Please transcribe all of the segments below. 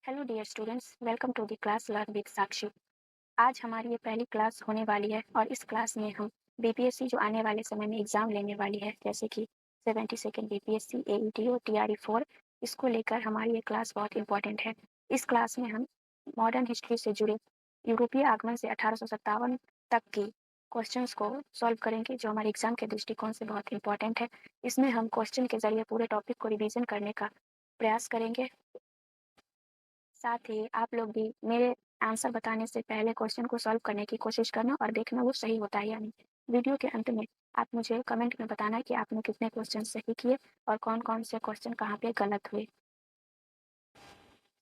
Hello dear students, welcome to the class learn with Sakshi. आज हमारी ये पहली क्लास होने वाली है और इस क्लास में हम बीपीएससी जो आने वाले समय में एग्ज़ाम लेने वाली है, जैसे कि 72nd बीपीएससी, एईटी और टीआरई 4, इसको लेकर हमारी ये क्लास बहुत इंपॉर्टेंट है। इस क्लास में हम मॉडर्न हिस्ट्री से जुड़े यूरोपीय आगमन से 1857 तक की क्वेश्चंस को सॉल्व करेंगे, जो हमारे एग्जाम के दृष्टिकोण से बहुत इंपॉर्टेंट है। इसमें हम क्वेश्चन के जरिए पूरे टॉपिक को रिवीजन करने का प्रयास करेंगे। साथ ही आप लोग भी मेरे आंसर बताने से पहले क्वेश्चन को सॉल्व करने की कोशिश करना और देखना वो सही होता है या नहीं। वीडियो के अंत में आप मुझे कमेंट में बताना कि आपने कितने क्वेश्चन सही किए और कौन कौन से क्वेश्चन कहाँ पे गलत हुए।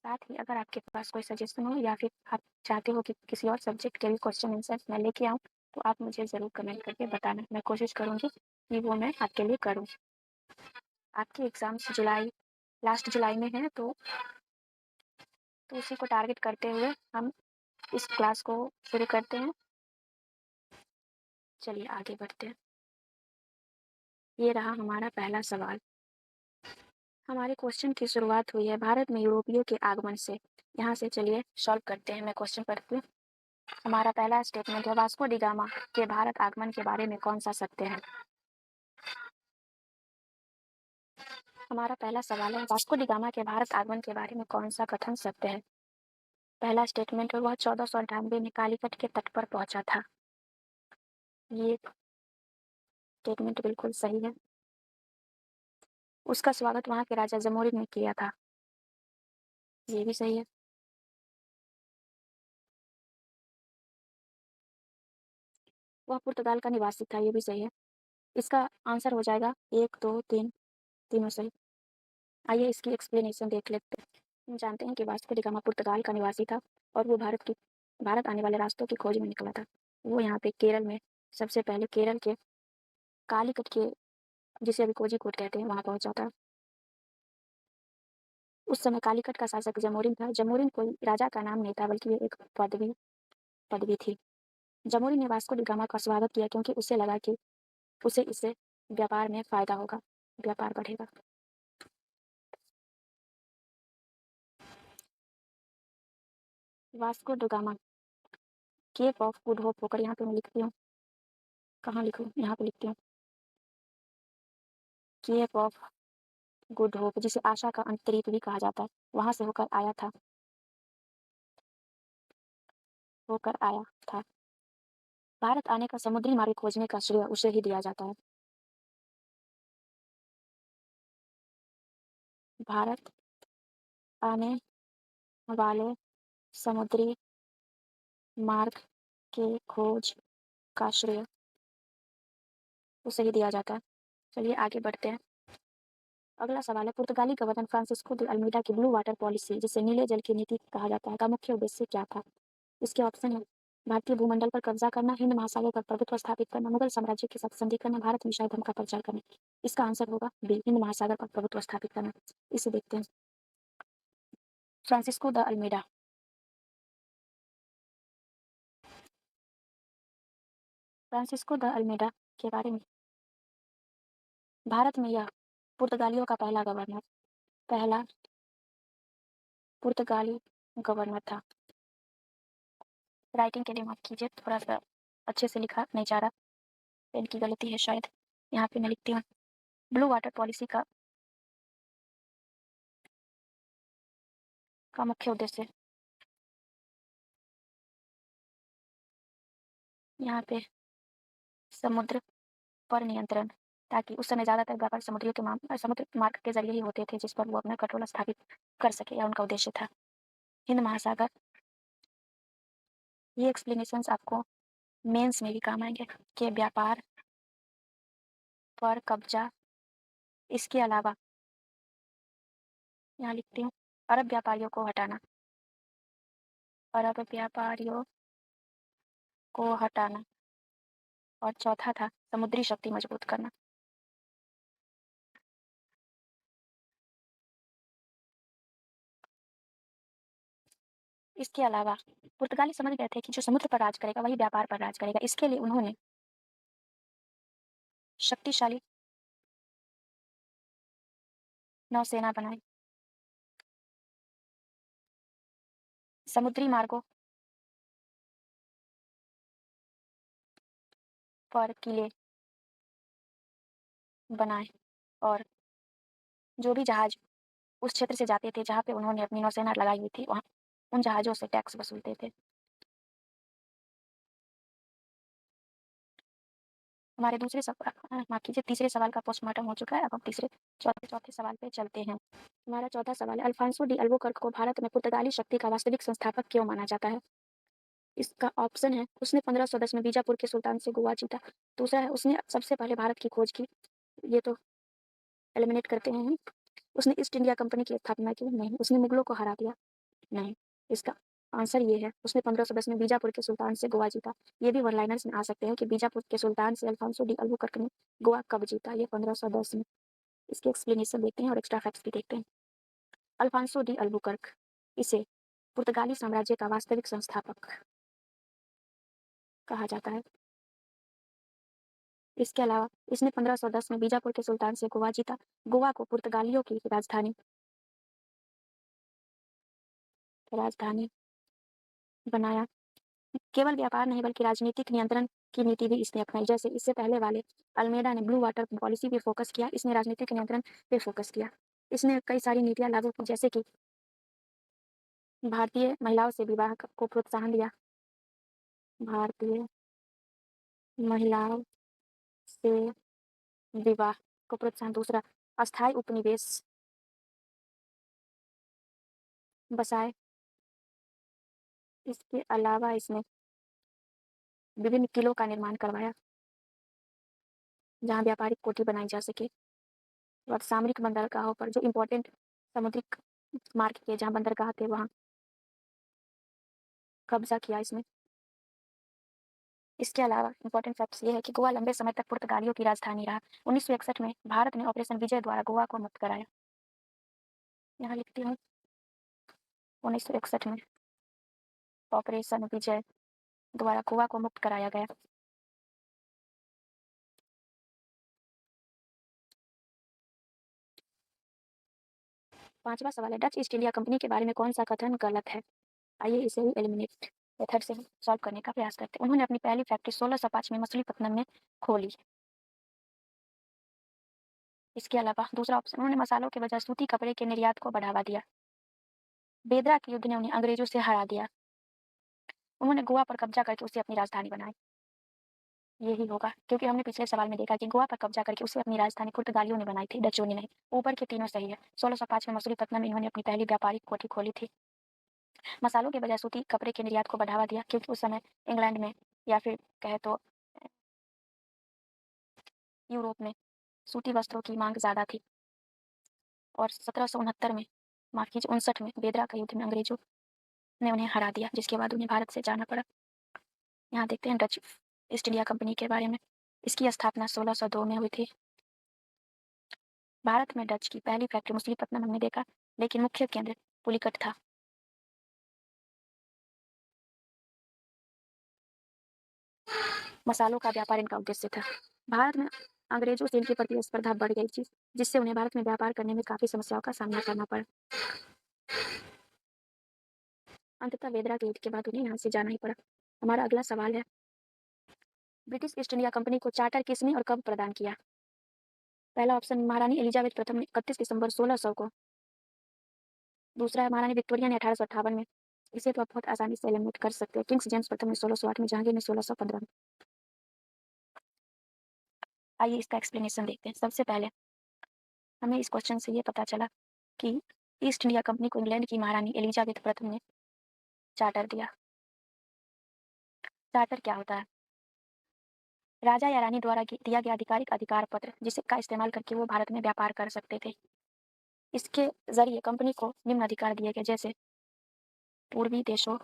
साथ ही अगर आपके पास कोई सजेशन हो या फिर आप चाहते हो कि किसी और सब्जेक्ट के भी क्वेश्चन आंसर मैं लेके आऊँ, तो आप मुझे ज़रूर कमेंट करके बताना। मैं कोशिश करूँगी कि वो मैं आपके लिए करूँ। आपके एग्ज़ाम्स लास्ट जुलाई में है, तो उसी को टारगेट करते हुए हम इस क्लास को शुरू करते हैं। चलिए आगे बढ़ते हैं। ये रहा हमारा पहला सवाल। हमारे क्वेश्चन की शुरुआत हुई है भारत में यूरोपियों के आगमन से। यहाँ से चलिए सॉल्व करते हैं। मैं क्वेश्चन पढ़ती हूँ। हमारा पहला स्टेटमेंट है, वास्को डी गामा के भारत आगमन के बारे में कौन सा सत्य है। हमारा पहला सवाल है, वास्को डी गामा के भारत आगमन के बारे में कौन सा कथन सत्य है। पहला स्टेटमेंट है, वह 1498 में कालीकट के तट पर पहुंचा था। ये स्टेटमेंट बिल्कुल सही है। उसका स्वागत वहां के राजा जमोरिन ने किया था। ये भी सही है। वह पुर्तगाल का निवासी था। ये भी सही है। इसका आंसर हो जाएगा 1, 2, 3, तीनों सही। आइए इसकी एक्सप्लेनेशन देख लेते हैं। हम जानते हैं कि वास्को डी गामा पुर्तगाल का निवासी था और वो भारत आने वाले रास्तों की खोज में निकला था। वो यहाँ पे केरल में सबसे पहले केरल के कालीकट के, जिसे अभी कोझिकोड कहते हैं, वहां पहुंचा था। उस समय कालीकट का शासक जमोरिन था। जमोरिन कोई राजा का नाम नहीं था, बल्कि ये एक पदवी थी। जमोरिन ने वास्को डी गामा का स्वागत किया क्योंकि उसे लगा कि उसे इससे व्यापार में फायदा होगा, व्यापार बढ़ेगा। Vasco da Gama Cape of Good Hope होकर, यहाँ पे मैं लिखती हूँ, कहाँ लिखूँ, यहाँ पे लिखती हूँ, केप ऑफ गुड होप, जिसे आशा का अंतरीप भी कहा जाता है, वहां से होकर आया था। भारत आने का समुद्री मार्ग खोजने का श्रेय उसे ही दिया जाता है। भारत आने वाले समुद्री मार्ग के खोज का श्रेय उसे ही दिया जाता है। चलिए आगे बढ़ते हैं। अगला सवाल है, पुर्तगाली गवर्नर फ्रांसिस्को द अल्मीडा की ब्लू वाटर पॉलिसी, जिसे नीले जल की नीति कहा जाता है, का मुख्य उद्देश्य क्या था। इसके ऑप्शन है, भारतीय भूमंडल पर कब्जा करना, हिंद महासागर पर प्रभुत्व स्थापित करना, मुगल साम्राज्य के साथ संधि करना, भारत में ईसाई धर्म का प्रचार करना। इसका आंसर होगा बी, हिंद महासागर पर प्रभुत्व स्थापित करना। इसे देखते हैं। Francisco de Almeida. Francisco de Almeida के बारे में, भारत में यह पुर्तगालियों का पहला पुर्तगाली गवर्नर था। राइटिंग के लिए माफ कीजिए, थोड़ा सा अच्छे से लिखा नहीं जा रहा, पेन की गलती है शायद। यहाँ पे मैं लिखती हूँ, ब्लू वाटर पॉलिसी का मुख्य उद्देश्य, यहाँ पे समुद्र पर नियंत्रण, ताकि उस समय ज़्यादातर व्यापार समुद्र मार्ग के जरिए ही होते थे, जिस पर वो अपना कंट्रोल स्थापित कर सके, यह उनका उद्देश्य था। हिंद महासागर, ये एक्सप्लेनेशंस आपको मेंस में भी काम आएंगे, कि व्यापार पर कब्जा। इसके अलावा यहाँ लिखती हूँ, अरब व्यापारियों को हटाना, अरब व्यापारियों को हटाना। और चौथा था समुद्री शक्ति मजबूत करना। इसके अलावा पुर्तगाली समझ गए थे कि जो समुद्र पर राज करेगा वही व्यापार पर राज करेगा। इसके लिए उन्होंने शक्तिशाली नौसेना बनाई। समुद्री मार्गों पर किले बनाए और जो भी जहाज उस क्षेत्र से जाते थे जहाँ पे उन्होंने अपनी नौसेना लगाई हुई थी, वहाँ उन जहाज़ों से टैक्स वसूलते थे। हमारे माफ़ कीजिए तीसरे सवाल का पोस्टमार्टम हो चुका है। अब हम चौथे सवाल पे चलते हैं। हमारा चौथा सवाल है, अल्फांसो डी अल्बुकर्क को भारत में पुर्तगाली शक्ति का वास्तविक संस्थापक क्यों माना जाता है? इसका ऑप्शन है, उसने 1510 में बीजापुर के सुल्तान से गोवा जीता। दूसरा है, उसने सबसे पहले भारत की खोज की। ये तो एलिमिनेट करते हैं हम। उसने ईस्ट इंडिया कंपनी की स्थापना की। नहीं। उसने मुगलों को हरा दिया। नहीं। इसका आंसर ये है, उसने 1510 में बीजापुर के सुल्तान से गोवा जीता। ये भी वन लाइनर्स में आ सकते हैं कि बीजापुर के सुल्तान से अल्फांसो डी अल्बुकर्क ने गोवा कब जीता। ये 1510 में। इसकी एक्सप्लेनेशन देखते हैं और एक्स्ट्रा फैक्ट्स भी देखते हैं। अल्फांसो डी अल्बुकर्क, इसे पुर्तगाली साम्राज्य का वास्तविक संस्थापक कहा जाता है। इसके अलावा इसने 1510 में बीजापुर के सुल्तान से गोवा जीता। गोवा को पुर्तगालियों की राजधानी बनाया। केवल व्यापार नहीं बल्कि राजनीतिक नियंत्रण की नीति भी इसने अपनाई। जैसे इससे पहले वाले अल्मेडा ने ब्लू वाटर पॉलिसी पे फोकस किया, इसने राजनीतिक नियंत्रण पे फोकस किया। इसने कई सारी नीतियां लागू की, जैसे कि भारतीय महिलाओं से विवाह को प्रोत्साहन दिया। भारतीय महिलाओं से विवाह को प्रोत्साहन। दूसरा, अस्थायी उपनिवेश बसाए। इसके अलावा इसने विभिन्न किलों का निर्माण करवाया जहाँ व्यापारिक कोठी बनाई जा सके और सामरिक बंदरगाहों पर जो इम्पोर्टेंट समुद्रिक मार्ग के जहाँ बंदरगाह थे वहाँ कब्जा किया इसने। इसके अलावा इंपॉर्टेंट फैक्ट्स ये है कि गोवा लंबे समय तक पुर्तगालियों की राजधानी रहा। 1961 में भारत ने ऑपरेशन विजय द्वारा गोवा को मुक्त कराया। यहाँ लिखती हूँ 1961 में ऑपरेशन विजय द्वारा गोवा को मुक्त कराया गया। पांचवा सवाल है, डच ईस्ट इंडिया कंपनी के बारे में कौन सा कथन गलत है? आइए इसे भी एलिमिनेट मेथड से सॉल्व करने का प्रयास करते हैं। उन्होंने अपनी पहली फैक्ट्री 1605 में मछलीपट्टनम में खोली। इसके अलावा दूसरा ऑप्शन, उन्होंने मसालों के बजाय सूती कपड़े के निर्यात को बढ़ावा दिया। बेदरा के युद्ध ने उन्हें अंग्रेजों से हरा दिया। उन्होंने गोवा पर कब्जा करके उसे अपनी राजधानी बनाई। यही होगा, क्योंकि हमने पिछले सवाल में देखा कि गोवा पर कब्जा करके उसे अपनी राजधानी पुर्तगालियों ने बनाई थी, डचों ने नहीं। ऊपर के तीनों सही है। 1605 में मसूलीपट्टनम में इन्होंने अपनी पहली व्यापारिक कोठी खोली थी। मसालों के बजाय सूती कपड़े के निर्यात को बढ़ावा दिया, क्योंकि उस समय इंग्लैंड में या फिर कहे तो यूरोप में सूती वस्त्रों की मांग ज्यादा थी। और 1769 में, माफ कीजिए 59 में बेदरा का युद्ध में अंग्रेजों ने उन्हें हरा दिया, जिसके बाद उन्हें भारत से जाना पड़ा। यहाँ देखते हैं डच ईस्ट इंडिया कंपनी के बारे में। इसकी स्थापना 1602 में हुई थी। भारत में डच की पहली फैक्ट्री मछलीपट्टनम हमने देखा, लेकिन मुख्य केंद्र पुलिकट था। मसालों का व्यापार इनका उद्देश्य था। भारत में अंग्रेजों से इनकी प्रतिस्पर्धा बढ़ गई थी, जिससे उन्हें भारत में व्यापार करने में काफी समस्याओं का सामना करना पड़ा। अंततः बेदरा के युद्ध के बाद उन्हें यहाँ से जाना ही पड़ा। हमारा अगला सवाल है, ब्रिटिश ईस्ट इंडिया कंपनी को चार्टर किसने और कब प्रदान किया? पहला ऑप्शन, महारानी एलिजाबेथ प्रथम ने 31 दिसंबर 1600 को। दूसरा है महारानी विक्टोरिया ने 1858 में। इसे तो आप बहुत आसानी से एलिमिनेट कर सकते हैं। किंग्स जेम्स प्रथम ने 1608 में, जहांगीर ने 1615 में। आइए इसका एक्सप्लेनेशन देखते हैं। सबसे पहले हमें इस क्वेश्चन से ये पता चला कि ईस्ट इंडिया कंपनी को इंग्लैंड की महारानी एलिजाबेथ प्रथम ने चार्टर दिया। चार्टर क्या होता है? राजा या रानी द्वारा दिया गया आधिकारिक अधिकार पत्र, जिसका इस्तेमाल करके वो भारत में व्यापार कर सकते थे। इसके जरिए कंपनी को निम्न अधिकार दिए गए, जैसे पूर्वी देशों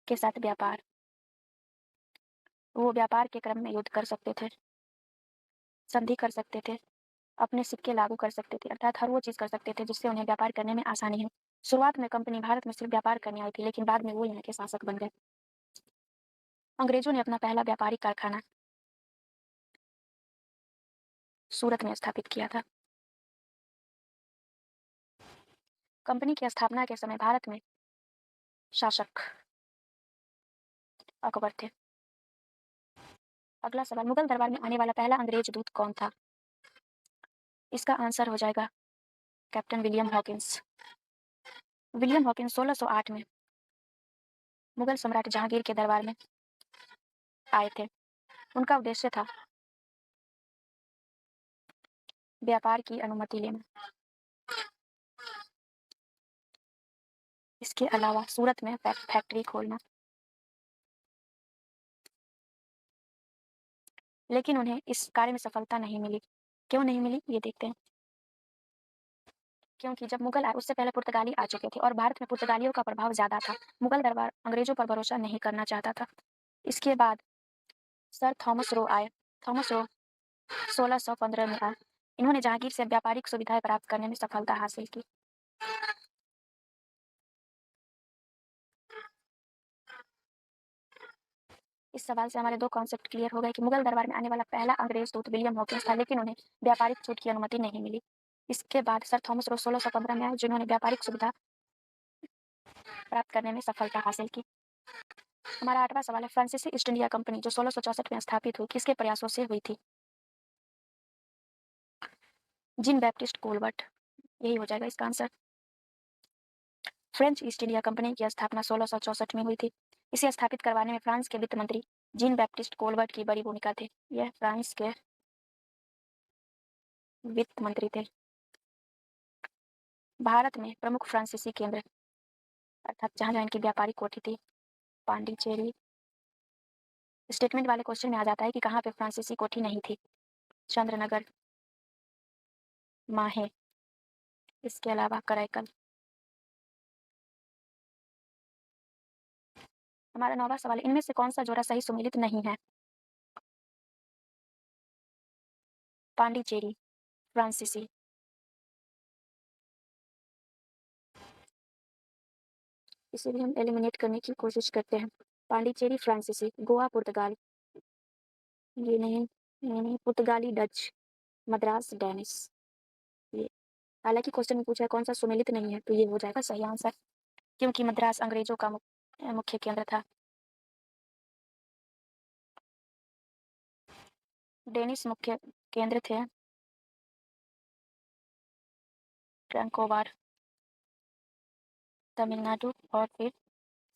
के साथ व्यापार, वो व्यापार के क्रम में युद्ध कर सकते थे, संधि कर सकते थे, अपने सिक्के लागू कर सकते थे, अर्थात हर वो चीज कर सकते थे जिससे उन्हें व्यापार करने में आसानी हो। शुरुआत में कंपनी भारत में सिर्फ व्यापार करने आई थी, लेकिन बाद में वो यहाँ के शासक बन गए। अंग्रेजों ने अपना पहला व्यापारिक कारखाना सूरत में स्थापित किया था। कंपनी की स्थापना के समय भारत में शासक अकबर थे। अगला सवाल, मुगल दरबार में आने वाला पहला अंग्रेज दूत कौन था? इसका आंसर हो जाएगा captain William Hawkins. William Hawkins 1608 में मुगल सम्राट जहांगीर के दरबार में आए थे। उनका उद्देश्य था व्यापार की अनुमति लेना। इसके अलावा सूरत में फैक्ट्री खोलना। लेकिन उन्हें इस कार्य में सफलता नहीं मिली। क्यों नहीं मिली, ये देखते हैं। क्योंकि जब मुगल आए उससे पहले पुर्तगाली आ चुके थे और भारत में पुर्तगालियों का प्रभाव ज्यादा था। मुगल दरबार अंग्रेजों पर भरोसा नहीं करना चाहता था। इसके बाद सर थॉमस रो आए। थॉमस रो 1615 में आए। इन्होंने जहांगीर से व्यापारिक सुविधाएं प्राप्त करने में सफलता हासिल की। इस सवाल से हमारे दो कॉन्सेप्ट क्लियर हो गए कि मुगल दरबार में आने वाला पहला अंग्रेज दूत विलियम हॉकिंस था, लेकिन उन्हें व्यापारिक छूट की अनुमति नहीं मिली। इसके बाद सर थॉमस रो 1615 में आए, जिन्होंने व्यापारिक सुविधा प्राप्त करने में सफलता हासिल की। हमारा 8वां सवाल है, फ्रांसीसी ईस्ट इंडिया कंपनी जो 1664 में स्थापित हुई, किसके प्रयासों से हुई थी? जीन बैप्टिस्ट कोलबर्ट, यही हो जाएगा इसका answer. French east India company की स्थापना 1664 में हुई थी। इसे स्थापित करवाने में फ्रांस के वित्त मंत्री जीन बैप्टिस्ट कोलबर्ट की बड़ी भूमिका थी। यह फ्रांस के वित्त मंत्री थे। भारत में प्रमुख फ्रांसीसी केंद्र अर्थात जहां जहां इनकी व्यापारिक कोठी थी, पांडिचेरी। स्टेटमेंट वाले क्वेश्चन में आ जाता है कि कहाँ पे फ्रांसीसी कोठी नहीं थी। चंद्रनगर, माहे, इसके अलावा कराईकल। हमारा 9वां सवाल, इनमें से कौन सा जोड़ा सही सुमेलित नहीं है? पांडिचेरी, फ्रांसीसी। इसे भी हम एलिमिनेट करने की कोशिश करते हैं। पांडिचेरी फ्रांसीसी, गोवा पुर्तगाल, ये नहीं, पुर्तगाली डच, मद्रास डेनिश। ये हालांकि क्वेश्चन में पूछा है कौन सा सुमेलित नहीं है, तो ये हो जाएगा सही आंसर, क्योंकि मद्रास अंग्रेजों का मुख्य केंद्र था। डेनिश मुख्य केंद्र थे ट्रंकोवार, तमिलनाडु, और फिर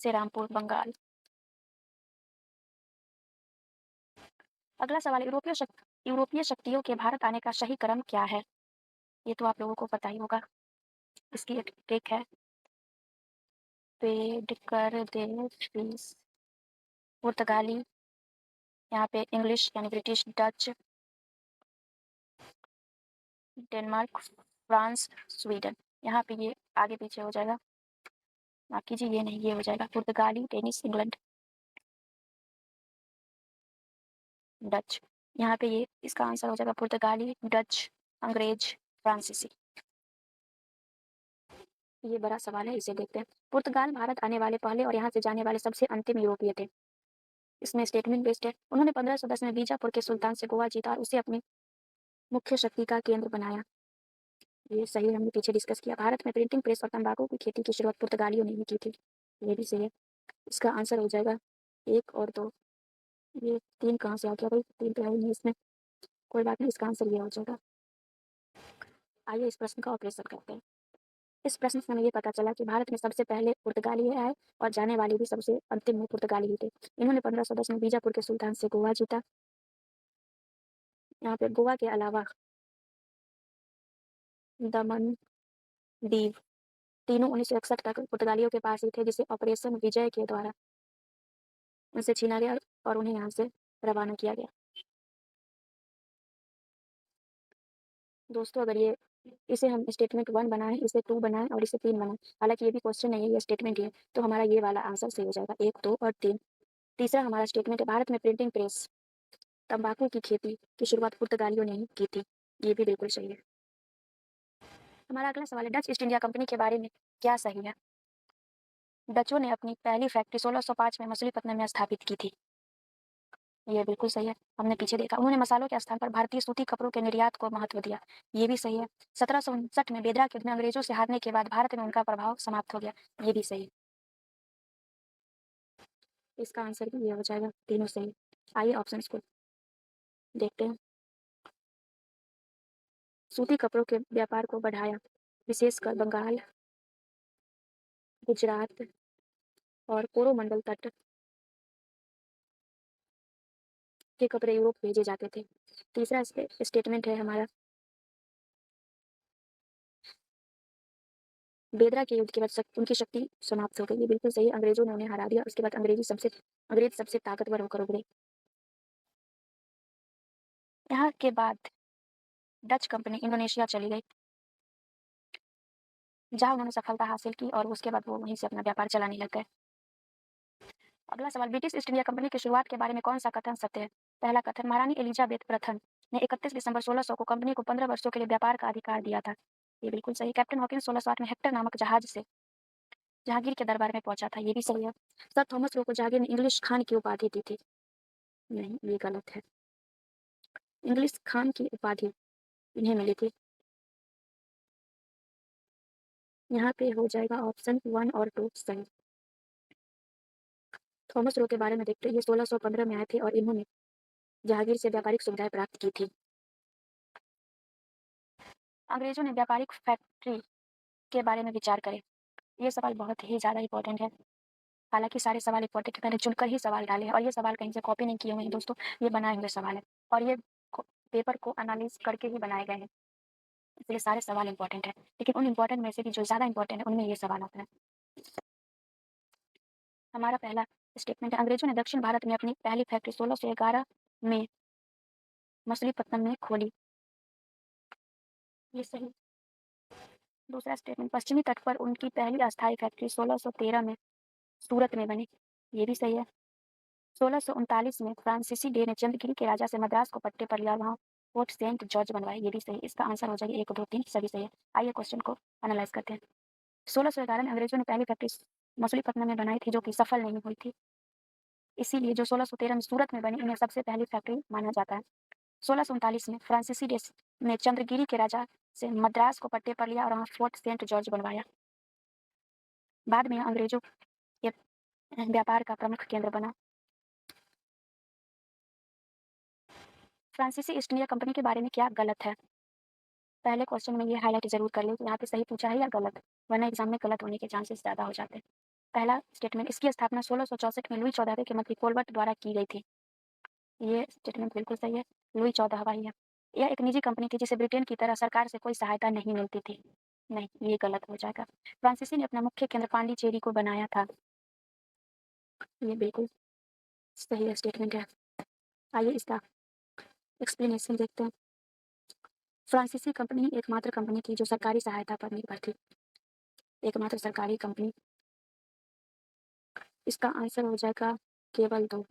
श्रीरामपुर, बंगाल। अगला सवाल, यूरोपीय शक्तियों के भारत आने का सही क्रम क्या है? ये तो आप लोगों को पता ही होगा। इसकी एक ट्रिक है, पेड कर दे फीस। पुर्तगाली, यहाँ पे इंग्लिश यानी British, Dutch, Denmark, France, Sweden. यहाँ पे ये आगे पीछे हो जाएगा, माफ कीजिए, ये नहीं, ये हो जाएगा पुर्तगाली, डेनिश, इंग्लैंड, डच। यहाँ पे ये इसका आंसर हो जाएगा पुर्तगाली, डच, अंग्रेज, फ्रांसीसी। ये बड़ा सवाल है, इसे देखते हैं। पुर्तगाल भारत आने वाले पहले और यहाँ से जाने वाले सबसे अंतिम यूरोपीय थे। इसमें स्टेटमेंट बेस्ड है। उन्होंने 1510 में बीजापुर के सुल्तान से गोवा जीता और उसे अपनी मुख्य शक्ति का केंद्र बनाया। ये सही, हमने पीछे डिस्कस किया। भारत में प्रिंटिंग प्रेस और तंबाकू की खेती की शुरुआत पुर्तगालियों ने ही की थी। ये भी सही है। इसका आंसर हो जाएगा 1 और 2। ये 3 कहाँ से आ गया भाई? 3 तो है ही नहीं इसमें। कोई बात नहीं, इसका आंसर ये हो जाएगा। आइए इस प्रश्न का ऑपरेशन करते हैं। इस प्रश्न से हमें ये पता चला कि भारत में सबसे पहले पुर्तगाली आए और जाने वाले भी सबसे अंतिम में पुर्तगाली ही थे। इन्होंने 1510 में बीजापुर के सुल्तान से गोवा जीता। यहाँ पे गोवा के अलावा दमन, दीव, तीनों 1961 तक पुर्तगालियों के पास ही थे, जिसे ऑपरेशन विजय के द्वारा उनसे छीना गया और उन्हें यहाँ से रवाना किया गया। दोस्तों, अगर ये इसे हम स्टेटमेंट 1 बनाएं, इसे 2 बनाएं और इसे 3 बनाएं, हालांकि ये भी क्वेश्चन नहीं है, ये स्टेटमेंट ही है, तो हमारा ये वाला आंसर सही हो जाएगा, 1, 2 और 3। तीसरा हमारा स्टेटमेंट है, भारत में प्रिंटिंग प्रेस, तंबाकू की खेती की शुरुआत पुर्तगालियों ने ही की थी। ये भी बिल्कुल सही है। हमारा अगला सवाल है, डच ईस्ट इंडिया कंपनी के बारे में क्या सही है? डचों ने अपनी पहली फैक्ट्री 1605 में मछलीपट्टनम में स्थापित की थी। ये बिल्कुल सही है, हमने पीछे देखा। उन्होंने मसालों के स्थान पर भारतीय सूती कपड़ों के निर्यात को महत्व दिया। ये भी सही है। 1759 में बेदरा के युद्ध में अंग्रेजों से हारने के बाद भारत में उनका प्रभाव समाप्त हो गया। ये भी सही है। इसका आंसर भी ये हो जाएगा, तीनों सही। आइए ऑप्शंस को देखते हैं। सूती कपड़ों के व्यापार को बढ़ाया, विशेषकर बंगाल, गुजरात और कोरोमंडल तट के कपड़े यूरोप भेजे जाते थे। तीसरा स्टेटमेंट है हमारा, बेदरा के युद्ध के बाद उनकी शक्ति समाप्त हो गई। ये बिल्कुल सही, अंग्रेजों ने उन्हें हरा दिया। उसके बाद अंग्रेज सबसे ताकतवर होकर उभरे। यहाँ के बाद डच कंपनी इंडोनेशिया चली गई, जहाँ उन्होंने सफलता हासिल की और उसके बाद वो वहीं से अपना व्यापार चलाने लग गए। अगला सवाल, ब्रिटिश ईस्ट इंडिया कंपनी की शुरुआत के बारे में कौन सा कथन सत्य है? पहला कथन, महारानी एलिजाबेथ प्रथम ने 31 दिसंबर 1600 को कंपनी को 15 वर्षों के लिए व्यापार का अधिकार दिया था। ये बिल्कुल सही। कैप्टन हॉकिंस 1608 में हेक्टर नामक जहाज से जहांगीर के दरबार में पहुंचा था। ये भी सही है। सर थॉमस रो को जहांगीर ने इंग्लिश खान की उपाधि दी थी। नहीं, ये गलत है। इंग्लिश खान की उपाधि इन्हें मिली थी। यहाँ पे हो जाएगा ऑप्शन 1 और 2 सही। थॉमस रो के बारे में देखते हैं, ये 1615 में आए थे और इन्होंने जहांगीर से व्यापारिक सुविधाएं प्राप्त की थी। अंग्रेजों ने व्यापारिक फैक्ट्री के बारे में विचार करें। ये सवाल बहुत ही ज़्यादा इंपॉर्टेंट है। हालांकि सारे सवाल इंपॉर्टेंट है, मैंने चुनकर ही सवाल डाले हैं और ये सवाल कहीं से कॉपी नहीं किए हुए हैं दोस्तों, ये बनाए हुए सवाल है और ये पेपर को एनालिस करके ही बनाए गए हैं, इसलिए सारे सवाल इंपॉर्टेंट है। लेकिन उन इंपॉर्टेंट में से भी जो ज़्यादा इंपॉर्टेंट है उनमें ये सवाल आता है। हमारा पहला स्टेटमेंट है, अंग्रेजों ने दक्षिण भारत में अपनी पहली फैक्ट्री 1611 में मछलीपट्टनम में खोली। ये सही। दूसरा स्टेटमेंट, पश्चिमी तट पर उनकी पहली अस्थायी फैक्ट्री 1613 में सूरत में बनी। ये भी सही है। 1639 में फ्रांसीसी डे ने चंद्रगिरी के राजा से मद्रास को पट्टे पर लिया, वहाँ फोर्ट सेंट जॉर्ज बनवाए। ये भी सही। इसका आंसर हो जाएगा 1, 2, 3 सभी सही है। आइए क्वेश्चन को एनालाइज करते हैं। 1611 में अंग्रेजों ने पहली फैक्ट्री मछलीपट्टनम में बनाई थी, जो कि सफल नहीं हुई थी, इसीलिए जो 1613 में सूरत में बनी उन्हें सबसे पहली फैक्ट्री माना जाता है। 1639 में फ्रांसीसी डे ने चंद्रगिरी के राजा से मद्रास को पट्टे पर लिया और वहाँ फोर्ट सेंट जॉर्ज बनवाया। बाद में अंग्रेजों के व्यापार का प्रमुख केंद्र बना। फ्रांसीसी ईस्ट इंडिया कंपनी के बारे में क्या गलत है? पहले क्वेश्चन में ये हाईलाइट जरूर कर लें कि यहाँ पे सही पूछा है या गलत, वरना एग्जाम में गलत होने के चांसेस ज़्यादा हो जाते हैं। पहला स्टेटमेंट, इसकी स्थापना 1664 में लुई 14वें के मंत्री कोलबर्ट द्वारा की गई थी। ये स्टेटमेंट बिल्कुल सही है, लुई 14वां ही है। यह एक निजी कंपनी थी जिसे ब्रिटेन की तरह सरकार से कोई सहायता नहीं मिलती थी। नहीं, ये गलत हो जाएगा। फ्रांसीसी ने अपना मुख्य केंद्र पांडिचेरी को बनाया था। ये बिल्कुल सही स्टेटमेंट है। आइए इसका एक्सप्लेनेशन देखते हैं। फ्रांसीसी कंपनी एकमात्र कंपनी थी जो सरकारी सहायता पर निर्भर थी। एकमात्र सरकारी कंपनी। इसका आंसर हो जाएगा केवल 2।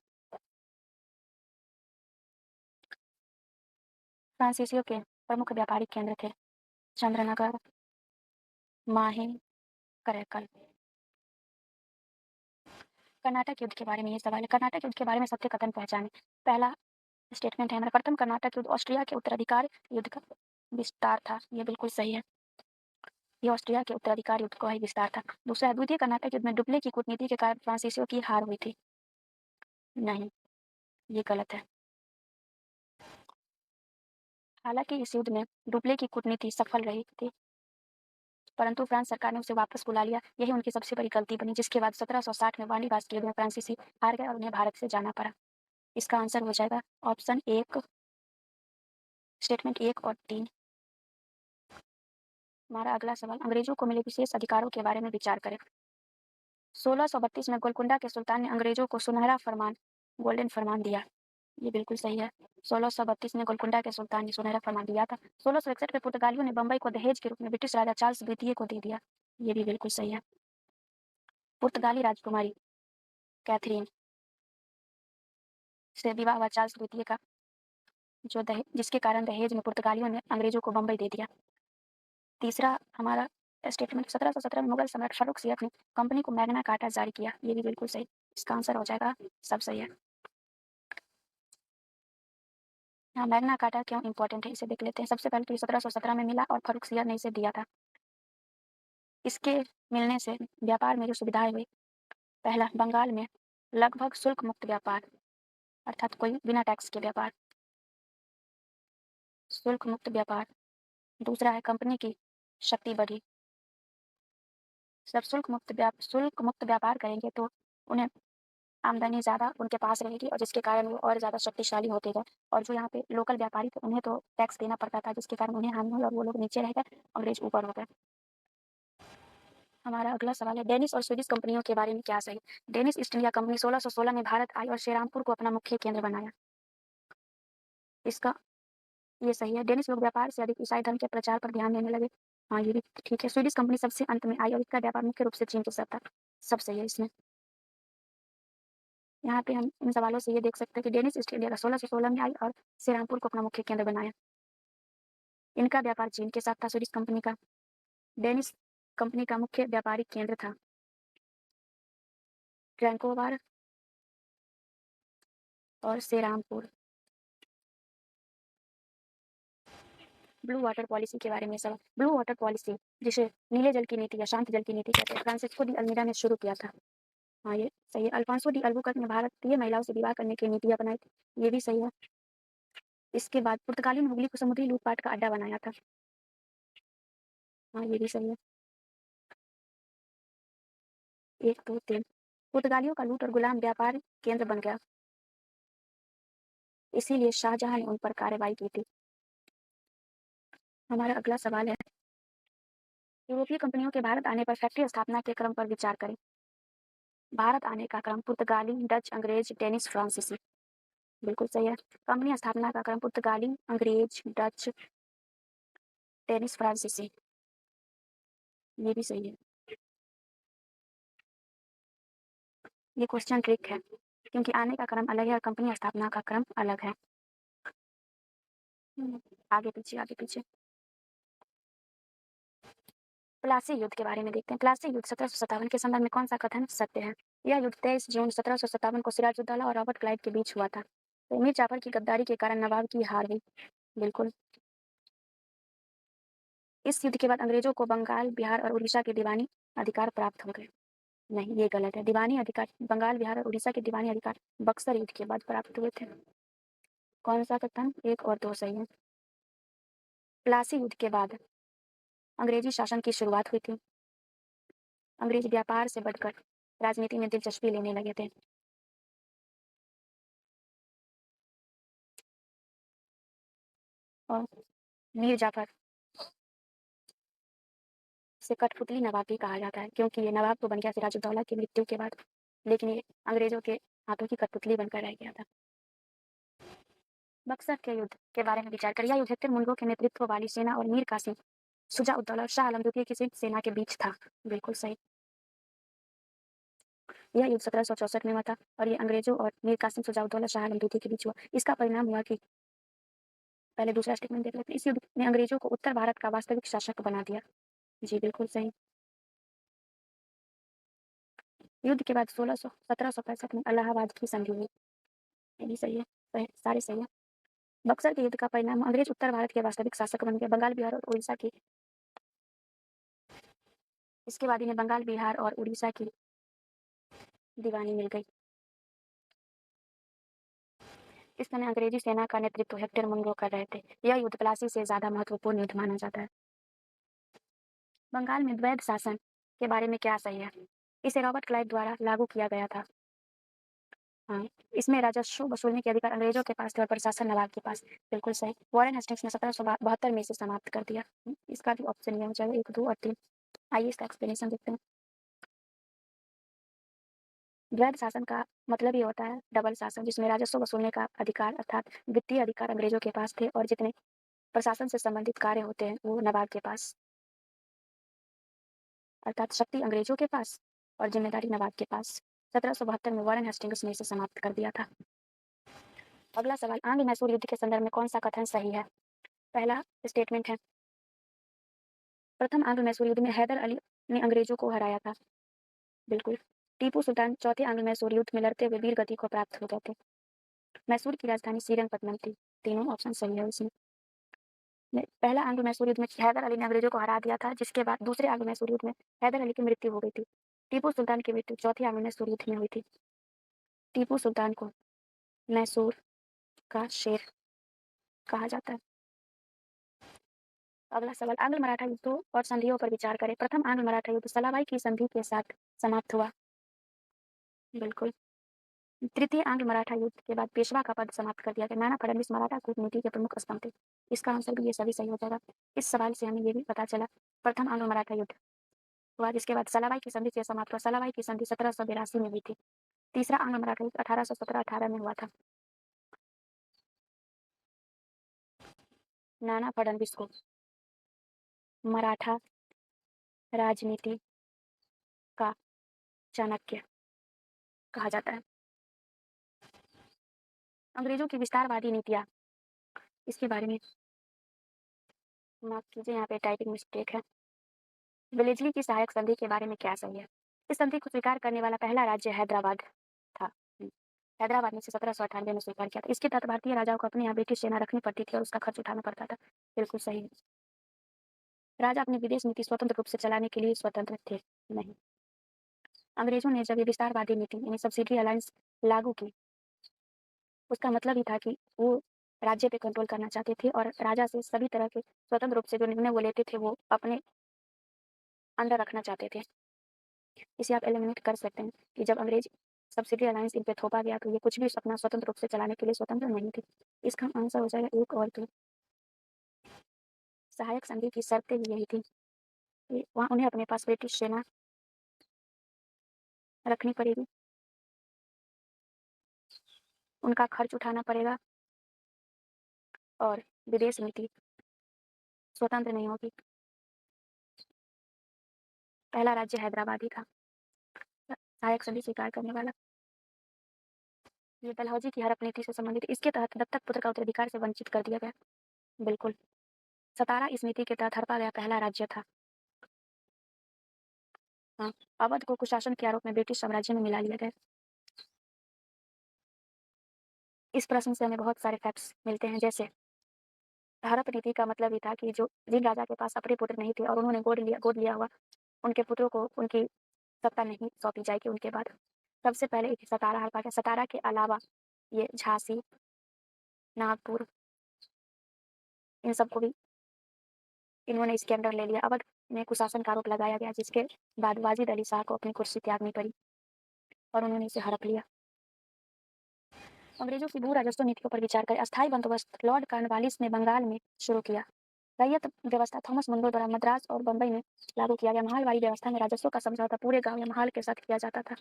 फ्रांसीसियों के प्रमुख व्यापारिक केंद्र थे चंद्रनगर, माहे, करैकल। कर्नाटक युद्ध के बारे में ये सवाल है। कर्नाटक युद्ध के बारे में सत्य कथन पहचाने। पहला स्टेटमेंट है हमारा, प्रथम कर्नाटक युद्ध ऑस्ट्रिया के उत्तराधिकार युद्ध का विस्तार था। ये बिल्कुल सही है, ये ऑस्ट्रिया के उत्तराधिकार युद्ध का ही विस्तार था। दूसरा, द्वितीय कर्नाटक युद्ध में डुप्ले की कूटनीति के कारण फ्रांसीसियों की हार हुई थी। नहीं, ये गलत है। हालांकि इस युद्ध में डुप्ले की कूटनीति सफल रही थी, परंतु फ्रांस सरकार ने उसे वापस बुला लिया। यही उनकी सबसे बड़ी गलती बनी, जिसके बाद 1760 में वालीबाज के युद्ध में फ्रांसीसी हार गए और उन्हें भारत से जाना पड़ा। इसका आंसर हो जाएगा ऑप्शन 1, स्टेटमेंट 1 और 3। हमारा अगला सवाल, अंग्रेजों को मिले विशेष अधिकारों के बारे में विचार करें। 1632 में गोलकुंडा के सुल्तान ने अंग्रेजों को सुनहरा फरमान, गोल्डन फरमान दिया। ये बिल्कुल सही है। 1632 में गोलकुंडा के सुल्तान ने सुनहरा फरमान दिया था। 1661 में पुर्तगालियों ने बंबई को दहेज के रूप में ब्रिटिश राजा चार्ल्स द्वितीय को दे दिया। ये भी बिल्कुल सही है। पुर्तगाली राजकुमारी कैथरीन से विवाह हुआ चार्ल्स द्वितीय का, जिसके कारण दहेज में पुर्तगालियों ने अंग्रेजों को बंबई दे दिया। तीसरा हमारा स्टेटमेंट, 1717 में मुगल सम्राट फारूक सियफ ने कंपनी को मैग्ना कार्टा जारी किया। ये भी बिल्कुल सही। इसका आंसर हो जाएगा सब सही है। हाँ, मैग्ना कार्टा क्यों इंपॉर्टेंट है इसे देख लेते हैं। सबसे पहले तो 1717 में मिला और फारूक सियफ ने इसे दिया था। इसके मिलने से व्यापार में जो सुविधाएं हुई, पहला, बंगाल में लगभग शुल्क मुक्त व्यापार, अर्थात कोई बिना टैक्स के व्यापार, शुल्क मुक्त व्यापार। दूसरा है कंपनी की शक्ति बढ़ी। जब शुल्क मुक्त व्यापार करेंगे तो उन्हें आमदनी ज़्यादा उनके पास रहेगी और जिसके कारण वो और ज़्यादा शक्तिशाली होते गए। और जो यहाँ पे लोकल व्यापारी थे उन्हें तो टैक्स देना पड़ता था, जिसके कारण उन्हें हानि हुई और वो लोग नीचे रह गए, अंग्रेज ऊपर हो गए। हमारा अगला सवाल है, डेनिश और स्वीडिश कंपनियों के बारे में क्या सही? डेनिश ईस्ट इंडिया कंपनी 1616 में भारत आई और श्रीरामपुर को अपना मुख्य केंद्र बनाया। इसका ये सही है। डेनिश लोग व्यापार से अधिक ईसाई धर्म के प्रचार पर ध्यान देने लगे। हाँ, ये भी ठीक है। स्वीडिश कंपनी सबसे अंत में आई और इसका व्यापार मुख्य रूप से चीन के साथ था। सब सही है इसमें। यहाँ पे हम इन सवालों से ये देख सकते हैं कि डेनिश ईस्ट इंडिया 1616 में आई और श्रीरामपुर को अपना मुख्य केंद्र बनाया। इनका व्यापार चीन के साथ था। स्वीडिश कंपनी का डेनिश कंपनी का मुख्य व्यापारिक केंद्र था वैंकूवर और श्रीरामपुर। ब्लू वाटर पॉलिसी के बारे में सवाल। ब्लू वाटर पॉलिसी, जिसे नीले जल की नीति या शांत जल की नीति कहते हैं, फ्रांसिस्को डी अल्मीडा ने शुरू किया था। हाँ, ये सही है। अल्फांसो डी अल्बुकर्क ने भारतीय महिलाओं से विवाह करने की नीति अपनाई थी। ये भी सही है। इसके बाद पुर्तगाली ने हुगली को समुद्री लूटपाट का अड्डा बनाया था। हाँ, ये भी सही है। 1, 2, 3। पुर्तगालियों का लूट और गुलाम व्यापार केंद्र बन गया, इसीलिए शाहजहां ने उन पर कार्रवाई की थी। हमारा अगला सवाल है, यूरोपीय कंपनियों के भारत आने पर फैक्ट्री स्थापना के क्रम पर विचार करें। भारत आने का क्रम पुर्तगाली, डच, अंग्रेज, डेनिश, फ्रांसीसी। बिल्कुल सही है। कंपनी स्थापना का क्रम पुर्तगाली, अंग्रेज, डच, डेनिश, फ्रांसीसी। ये भी सही है। ये क्वेश्चन ट्रिक है क्योंकि आने का क्रम अलग है और कंपनी स्थापना का क्रम अलग है। आगे पीछे आगे पीछे। प्लासी युद्ध के बारे में देखते हैं। प्लासी युद्ध 1757 के संदर्भ में कौन सा कथन सत्य है? यह युद्ध 23 जून 1757 को सिराजुद्दौला और रॉबर्ट क्लाइव के बीच हुआ था। तो मीर जाफर की गद्दारी के कारण नवाब की हार हुई। बिल्कुल। इस युद्ध के बाद अंग्रेजों को बंगाल, बिहार और उड़ीसा के दीवानी अधिकार प्राप्त हो गए। नहीं, ये गलत है। दीवानी अधिकार बंगाल, बिहार और उड़ीसा के दीवानी अधिकार बक्सर युद्ध के बाद प्राप्त हुए थे। कौन सा कथन? 1 और 2 सही है। प्लासी युद्ध के बाद अंग्रेजी शासन की शुरुआत हुई थी। अंग्रेज व्यापार से बढ़कर राजनीति में दिलचस्पी लेने लगे थे। और मीर जाफर से कठपुतली नवाब भी कहा जाता है क्योंकि ये नवाब तो बन गया सिराजुद्दौला की मृत्यु के बाद, लेकिन ये अंग्रेजों के हाथों की कठपुतली बनकर रह गया था। बक्सर के युद्ध के बारे में विचार करिए। यह युद्ध हेक्टर मुनरो के नेतृत्व वाली सेना और मीर कासिम, शुजा-उद-दौला और शाह आलम द्वितीय की संयुक्त सेना के बीच था। बिल्कुल सही। यह युद्ध 1764 में हुआ था और ये अंग्रेजों और मीर कासिम, शुजा-उद-दौला, शाह आलम द्वितीय के बीच हुआ। इसका परिणाम हुआ कि पहले दूसरा स्टेटमेंट देख लेते हैं। इस युद्ध ने अंग्रेजों को उत्तर भारत का वास्तविक शासक बना दिया। जी बिल्कुल सही। युद्ध के बाद 1765 में इलाहाबाद की संधि हुई। ये भी सही है। सारे सही है। बक्सर के युद्ध का परिणाम अंग्रेज उत्तर भारत के वास्तविक शासक बन गए। बंगाल, बिहार और उड़ीसा की इसके बाद इन्हें बंगाल, बिहार और उड़ीसा की दीवानी मिल गई। इस समय अंग्रेजी सेना का नेतृत्व हेक्टर मुनरो कर रहे थे। यह युद्ध प्लासी से ज्यादा महत्वपूर्ण युद्ध माना जाता है। बंगाल में द्वैध शासन के बारे में क्या सही है? इसे रॉबर्ट क्लाइव द्वारा लागू किया गया था। हाँ, इसमें राजस्व वसूलने के अधिकार अंग्रेजों के पास थे और प्रशासन नवाब के पास। बिल्कुल सही। वॉरेन हेस्टिंग्स ने 1772 में इसे समाप्त कर दिया। इसका भी ऑप्शन ये हो जाएगा 1, 2 और 3। आइए इसका एक्सप्लेनेशन देखते हैं। द्वैध शासन का मतलब ये होता है डबल शासन, जिसमें राजस्व वसूलने का अधिकार अर्थात वित्तीय अधिकार अंग्रेजों के पास थे और जितने प्रशासन से संबंधित कार्य होते हैं वो नवाब के पास, अर्थात शक्ति अंग्रेजों के पास और जिम्मेदारी नवाब के पास। 1772 में वॉरेन हेस्टिंग्स ने इसे समाप्त कर दिया था। अगला सवाल, आंग्ल मैसूर युद्ध के संदर्भ में कौन सा कथन सही है? पहला स्टेटमेंट है, प्रथम आंग्ल मैसूर युद्ध में हैदर अली ने अंग्रेजों को हराया था। बिल्कुल। टीपू सुल्तान चौथे आंग्ल मैसूर युद्ध में लड़ते हुए वीर गति को प्राप्त हो गए थे। मैसूर की राजधानी श्रीरंगपट्टनम थी। तीनों ऑप्शन सही है इसमें। पहला आंग्ल मैसूर युद्ध में हैदर अली ने अंग्रेजों को हरा दिया था, जिसके बाद दूसरे आंग्ल मैसूर युद्ध में हैदर अली की मृत्यु हो गई थी। टीपू सुल्तान की मृत्यु चौथे आंग्ल मैसूर युद्ध में हुई थी। टीपू सुल्तान को मैसूर का शेर कहा जाता है। अगला सवाल, आंग्ल मराठा युद्धों और संधियों पर विचार करें। प्रथम आंग्ल मराठा युद्ध सलाबाई की संधि के साथ समाप्त हुआ। बिल्कुल। तृतीय आंग्ल मराठा युद्ध के बाद पेशवा का पद समाप्त कर दिया गया। नाना फडणवीस मराठा कूटनीति के प्रमुख स्तंभ थे। इसका आंसर भी ये सभी सही हो जाएगा। इस सवाल से हमें ये भी पता चला प्रथम आंग्ल मराठा युद्ध हुआ जिसके बाद सलाबाई की संधि से समाप्त हुआ। सलाबाई की संधि 1782 में हुई थी। तीसरा आंग्ल मराठा युद्ध 1817-18 में हुआ था। नाना फडणवीस को मराठा राजनीति का चाणक्य कहा जाता है। अंग्रेजों की विस्तारवादी नीतियां, इसके बारे में माफ कीजिए, यहाँ पे टाइपिंग मिस्टेक है। वेलेस्ली की सहायक संधि के बारे में क्या सही है? इस संधि को स्वीकार करने वाला पहला राज्य हैदराबाद था। हैदराबाद ने 1798 में स्वीकार किया था। इसके तहत भारतीय राजाओं को अपने यहाँ ब्रिटिश सेना रखनी पड़ती थी और उसका खर्च उठाना पड़ता था। बिल्कुल सही है। राजा अपनी विदेश नीति स्वतंत्र रूप से चलाने के लिए स्वतंत्र थे नहीं। अंग्रेजों ने जब ये विस्तारवादी नीति यानी सब्सिडी अलायंस लागू की, उसका मतलब ही था कि वो राज्य पे कंट्रोल करना चाहते थे और राजा से सभी तरह के स्वतंत्र रूप से जो निर्णय वो लेते थे वो अपने अंडर रखना चाहते थे। इसे आप एलिमिनेट कर सकते हैं कि जब अंग्रेज सब्सिडी अलायंस इन पे थोपा गया तो ये कुछ भी अपना स्वतंत्र रूप से चलाने के लिए स्वतंत्र नहीं थे। इसका आंसर हो जाएगा 1 और 2। सहायक संधि की शर्तें भी यही थी कि वहाँ उन्हें अपने पास ब्रिटिश सेना रखनी पड़ेगी, उनका खर्च उठाना पड़ेगा और विदेश नीति स्वतंत्र नहीं होगी। पहला राज्य हैदराबाद ही था सहायक संधि स्वीकार करने वाला। ये डलहौजी की हड़प नीति से संबंधित, इसके तहत दत्तक पुत्र का उत्तराधिकार से वंचित कर दिया गया। बिल्कुल। सतारा इस नीति के तहत हड़पा गया पहला राज्य था। हाँ, अवध को कुशासन के आरोप में ब्रिटिश साम्राज्य में मिला लिया गया। इस प्रश्न से हमें बहुत सारे फैक्ट्स मिलते हैं, जैसे हड़प नीति का मतलब ये था कि जो जिन राजा के पास अपने पुत्र नहीं थे और उन्होंने गोद लिया हुआ, उनके पुत्रों को उनकी सत्ता नहीं सौंपी जाएगी उनके बाद। सबसे पहले सतारा हड़पा गया। सतारा के अलावा ये झांसी, नागपुर, इन सबको भी इन्होंने इसके अंडर ले लिया। अवध में कुशासन का आरोप लगाया गया जिसके बाद वाजिद अली शाह को अपनी कुर्सी त्यागनी पड़ी और उन्होंने इसे हड़प लिया। अंग्रेजों की भू राजस्व नीतियों पर विचार करें। अस्थायी बंदोबस्त लॉर्ड कॉर्नवालिस ने बंगाल में शुरू किया। रैयत व्यवस्था थॉमस मुनरो द्वारा मद्रास और बंबई में लागू किया गया। महलवाड़ी व्यवस्था में राजस्व का समझौता पूरे गांव या महल के साथ किया जाता था।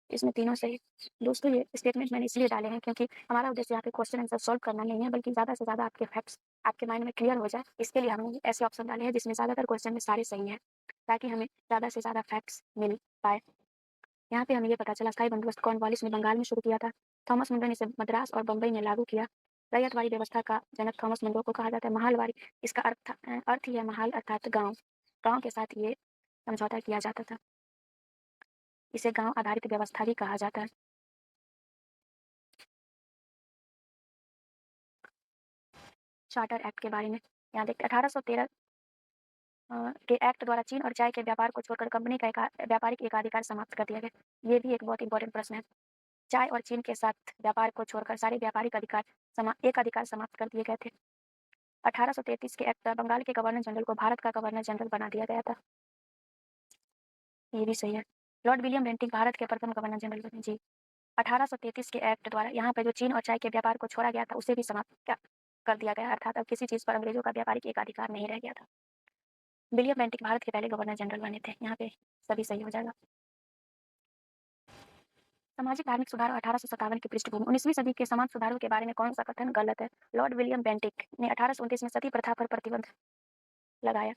इसमें तीनों सही। दोस्तों, ये स्टेटमेंट मैंने इसलिए डाले हैं क्योंकि हमारा उद्देश्य यहाँ पे क्वेश्चन आंसर सॉल्व करना नहीं है, बल्कि ज़्यादा से ज़्यादा आपके फैक्ट्स आपके माइंड में क्लियर हो जाए। इसके लिए हमने ऐसे ऑप्शन डाले हैं जिसमें ज़्यादातर क्वेश्चन में सारे सही हैं, ताकि हमें ज़्यादा से ज़्यादा फैक्ट्स मिल पाए। यहाँ पे हमें ये पता चला स्थायी बंदोबस्त कॉर्नवालिस ने बंगाल में शुरू किया था। थॉमस मुंडो ने इसे मद्रास और बंबई में लागू किया। रैयतवाड़ी व्यवस्था का जनक थॉमस मुंडो को कहा जाता है। महलवाड़ी, इसका अर्थ ही है महल अर्थात गाँव। गाँव के साथ ये समझौता किया जाता था। इसे गाँव आधारित व्यवस्था भी कहा जाता है। चार्टर एक्ट के बारे में यहाँ देखते 1813 के एक्ट द्वारा चीन और चाय के व्यापार को छोड़कर कंपनी का व्यापारिक एकाधिकार समाप्त कर दिया गया। ये भी एक बहुत इंपॉर्टेंट प्रश्न है। चाय और चीन के साथ व्यापार को छोड़कर सारे व्यापारिक अधिकार समाप्त कर दिए गए थे। 1833 के एक्ट द्वारा बंगाल के गवर्नर जनरल को भारत का गवर्नर जनरल बना दिया गया था। ये भी सही है। लॉर्ड विलियम बेंटिंक भारत के प्रथम गवर्नर जनरल बने। जी। 1833 के एक्ट द्वारा यहाँ पे जो चीन और चाय के व्यापार को छोड़ा गया था उसे भी समाप्त कर दिया गया, अर्थात अब किसी चीज़ पर अंग्रेजों का व्यापारिक एकाधिकार नहीं रह गया था। विलियम बेंटिक भारत के पहले गवर्नर जनरल बने थे। यहाँ पे सभी सही हो जाएगा। सामाजिक धार्मिक सुधार 1857 की पृष्ठभूमि। 19वीं सदी के समाज सुधारों के बारे में कौन सा कथन गलत है? लॉर्ड विलियम बेंटिक ने 1829 में सती प्रथा पर प्रतिबंध लगाया।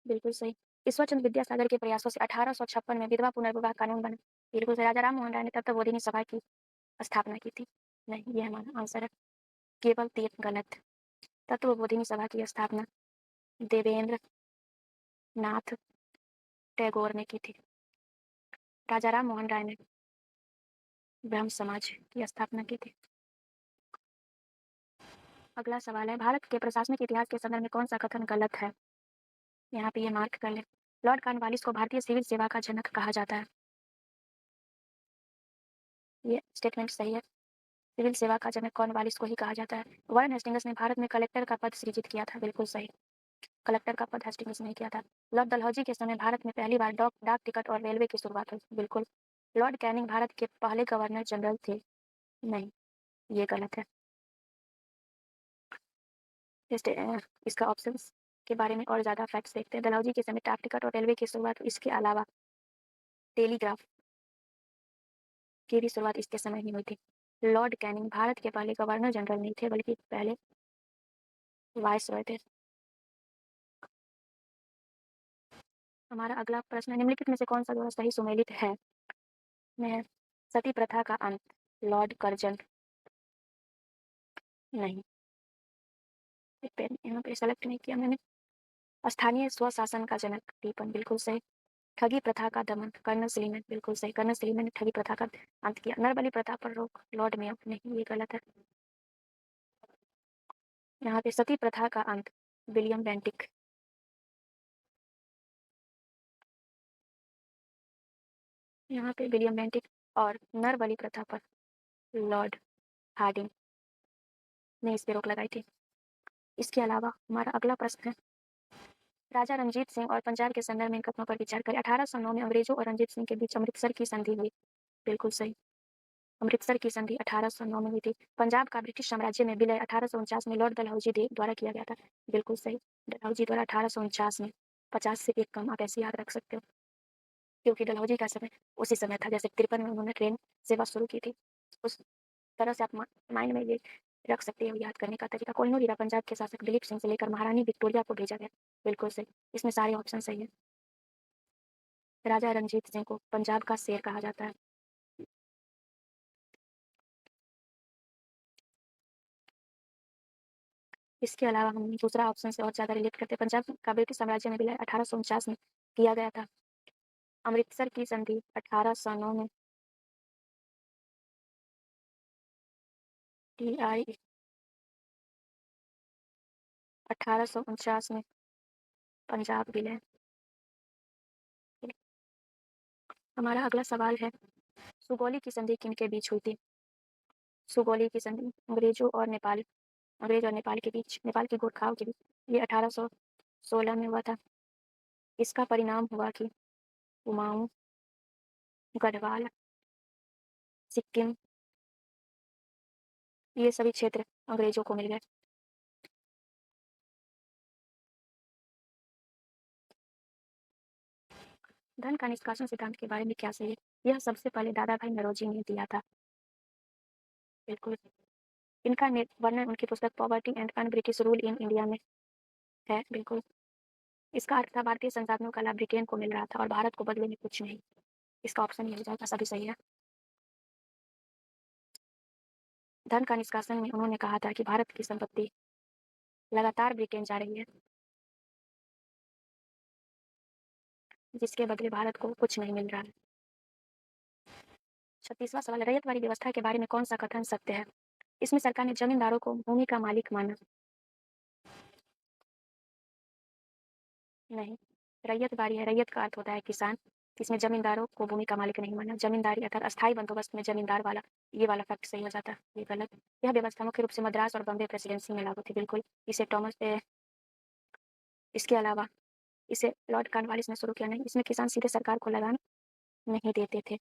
बिल्कुल सही। ईश्वरचंद्र विद्यासागर के प्रयासों से 1856 में विधवा पुनर्विवाह कानून बना। बिल्कुल सही। राजा राम मोहन राय ने तत्वबोधिनी सभा की स्थापना की थी। नहीं, ये हमारा आंसर है। केवल 3 गलत। तत्वबोधिनी सभा की स्थापना देवेंद्र नाथ टैगोर ने की थी। राजा राम मोहन राय ने ब्रह्म समाज की स्थापना की थी। अगला सवाल है, भारत के प्रशासनिक इतिहास के संदर्भ में कौन सा कथन गलत है? यहाँ पे ये मार्क कर ले। लॉर्ड कॉर्नवालिस को भारतीय सिविल सेवा का जनक कहा जाता है। ये स्टेटमेंट सही है। सिविल सेवा का जनक कॉर्नवालिस को ही कहा जाता है। वारेन हेस्टिंग्स ने भारत में कलेक्टर का पद सृजित किया था। बिल्कुल सही। कलेक्टर का पद हेस्टिंग्स ने किया था। लॉर्ड डलहौजी के समय भारत में पहली बार डाक टिकट और रेलवे की शुरुआत हुई। बिल्कुल। लॉर्ड कैनिंग भारत के पहले गवर्नर जनरल थे। नहीं, ये गलत है। इसका ऑप्शंस के बारे में और ज़्यादा फैक्ट्स देखते हैं। डलहौजी के समय डाक टिकट और रेलवे की शुरुआत हुई। इसके अलावा टेलीग्राफ की भी शुरुआत इसके समय ही हुई थी। लॉर्ड कैनिंग भारत के पहले गवर्नर जनरल नहीं थे, बल्कि पहले वायसरॉय थे। हमारा अगला प्रश्न है, निम्नलिखित में से कौन सा द्वारा सही सुमेलित है? में सती प्रथा का अंत, लॉर्ड कर्जन। नहीं, यहाँ पे सेलेक्ट नहीं किया मैंने। स्थानीय स्वशासन का जनक, टीपन। बिल्कुल सही। ठगी प्रथा का दमन, कर्नल सलीम। बिल्कुल सही। कर्नल सलीम ने ठगी प्रथा का अंत किया। नरबली प्रथा पर रोक, लॉर्ड मेयो। नहीं, ये गलत है। यहाँ पे सती प्रथा का अंत, विलियम बेंटिक। यहाँ पे विलियम बेंटिक। और नरबली प्रथा पर लॉर्ड हार्डिंग ने इस पे रोक लगाई थी। इसके अलावा हमारा अगला प्रश्न है, राजा रणजीत सिंह और पंजाब के संदर्भ में इन कथनों पर विचार करें। 1809 में अंग्रेजों और रणजीत सिंह के बीच अमृतसर की संधि हुई। बिल्कुल सही। अमृतसर की संधि 1809 में हुई थी। पंजाब का ब्रिटिश साम्राज्य में विलय 1849 में लॉर्ड डलहौजी द्वारा किया गया था। बिल्कुल सही। डलहौजी द्वारा 1849 में। 50 से एक कम, आप ऐसे याद रख सकते हो, क्योंकि डलहौजी का समय उसी समय था जैसे 53 में उन्होंने ट्रेन सेवा शुरू की थी। उस तरह से आप माइंड में ये रख सकते हो। याद करने का तरीका, कोहिनूर हीरा पंजाब के शासक दिलीप सिंह से लेकर महारानी विक्टोरिया को भेजा गया। बिल्कुल सही। इसमें सारे ऑप्शन सही है। राजा रणजीत सिंह को पंजाब का शेर कहा जाता है। इसके अलावा हम दूसरा ऑप्शन से और ज़्यादा रिलेट करते हैं। पंजाब का ब्रिटिश साम्राज्य में विलय 1849 में किया गया था। अमृतसर की संधि 1809 में की आई। 1849 में पंजाब विलय। हमारा अगला सवाल है, सुगौली की संधि किन के बीच हुई थी? सुगौली की संधि अंग्रेज और नेपाल के बीच, नेपाल की गोरखाओं के बीच। ये 1816 में हुआ था। इसका परिणाम हुआ कि कुमाऊं, गढ़वाल, सिक्किम, ये सभी क्षेत्र अंग्रेजों को मिल गए। धन का निष्कासन सिद्धांत के बारे में क्या सही है? यह सबसे पहले दादा भाई नौरोजी ने दिया था। बिल्कुल। इनका वर्णन उनकी पुस्तक poverty and un British rule in India में है। बिल्कुल। इसका अर्थ था भारतीय संसाधनों का लाभ ब्रिटेन को मिल रहा था और भारत को बदले में कुछ नहीं। इसका ऑप्शन ये हो जाएगा, सभी सही है। धन का निष्कासन में उन्होंने कहा था कि भारत की संपत्ति लगातार ब्रिटेन जा रही है, जिसके बदले भारत को कुछ नहीं मिल रहा है। 36वां सवाल, रैयतवाड़ी व्यवस्था के बारे में कौन सा कथन सत्य है? इसमें सरकार ने जमींदारों को भूमि का मालिक माना। नहीं, रैयतवाड़ी है, रैयत का अर्थ होता है किसान। इसमें जमींदारों को भूमि का मालिक नहीं माना। जमींदारी अर्थात अस्थायी बंदोबस्त में जमींदार वाला, ये वाला फैक्ट सही हो जाता है। ये गलत। यह व्यवस्था मुख्य रूप से मद्रास और बॉम्बे प्रेसिडेंसी में लागू थी। बिल्कुल। इसे इसके अलावा इसे लॉर्ड कॉर्नवालिस ने शुरू किया। नहीं, इसमें किसान सीधे सरकार को लगान नहीं देते थे।